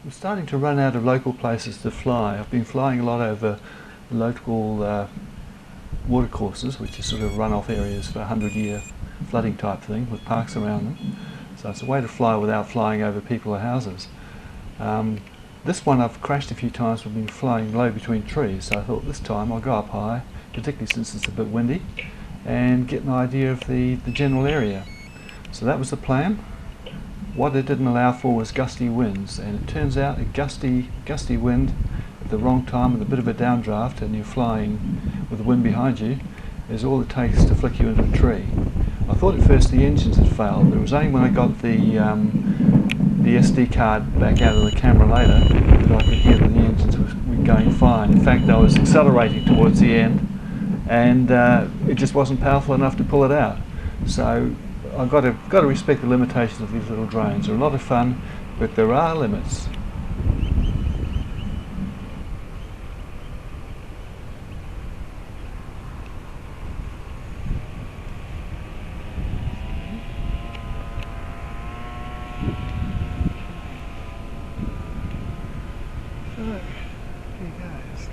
I'm starting to run out of local places to fly. I've been flying a lot over local watercourses, which are sort of run-off areas for 100-year flooding type thing with parks around them. So it's a way to fly without flying over people or houses. This one I've crashed a few times. We've been flying low between trees, so I thought this time I'll go up high, particularly since it's a bit windy, and get an idea of the general area. So that was the plan. What it didn't allow for was gusty winds, and it turns out a gusty wind at the wrong time with a bit of a downdraft, and you're flying with the wind behind you, is all it takes to flick you into a tree. I thought at first the engines had failed, but it was only when I got the SD card back out of the camera later that I could hear that the engines were going fine. In fact, I was accelerating towards the end, and it just wasn't powerful enough to pull it out. So I've got to respect the limitations of these little drones. They're a lot of fun, but there are limits. So, here goes.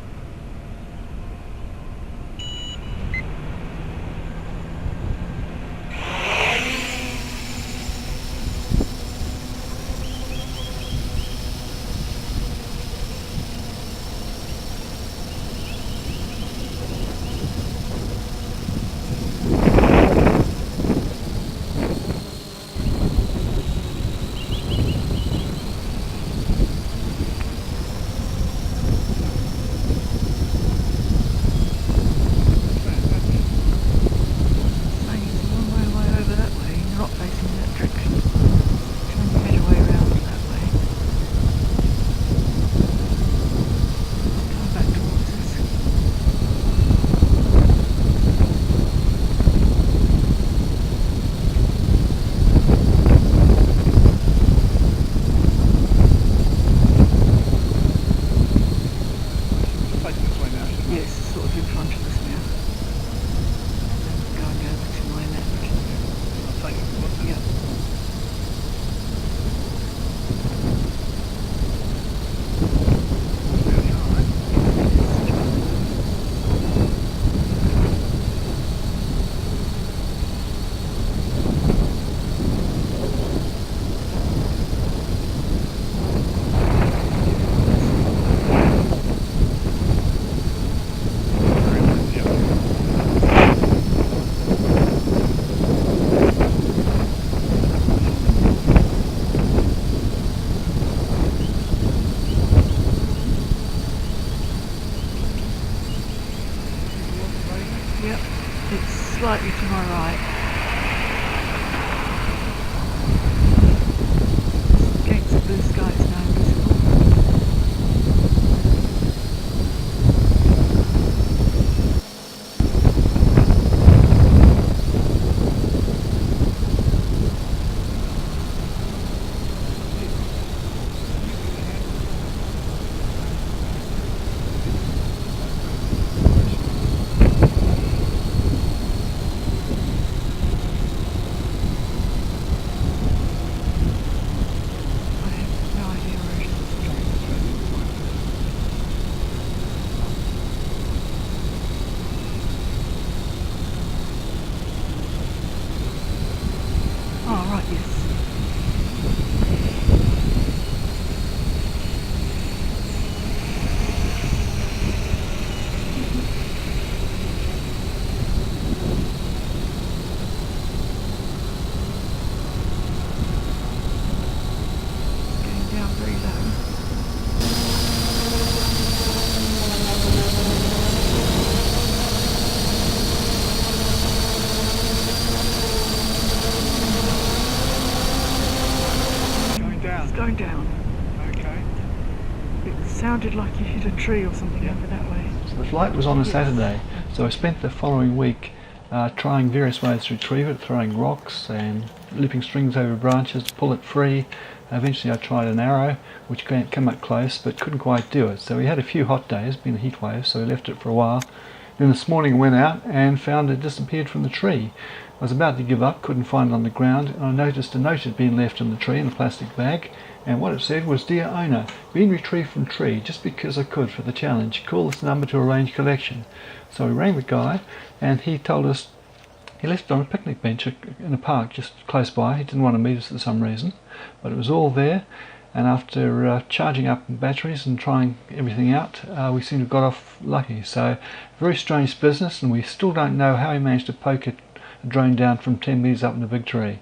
Yes, sort of in front of us now. Going over to my left. I'll take a look. Yep. Yep, it's slightly to my right. Against the blue sky, it's now invisible. Oh, right, yes. It's going down very low. It's going down. Okay. It sounded like you hit a tree or something over that way. So the flight was on a Saturday, so I spent the following week trying various ways to retrieve it, throwing rocks and looping strings over branches to pull it free. Eventually I tried an arrow, which came up close but couldn't quite do it. So we had a few hot days, been a heat wave, so we left it for a while. Then this morning I went out and found it disappeared from the tree. I was about to give up, couldn't find it on the ground, and I noticed a note had been left in the tree in a plastic bag, and what it said was, "Dear owner, been retrieved from tree just because I could for the challenge. Call this number to arrange collection." So we rang the guy, and he told us he left it on a picnic bench in a park just close by. He didn't want to meet us for some reason, but it was all there. And after charging up batteries and trying everything out, we seem to have got off lucky. So, very strange business, and we still don't know how he managed to poke a drone down from 10 metres up in a big tree.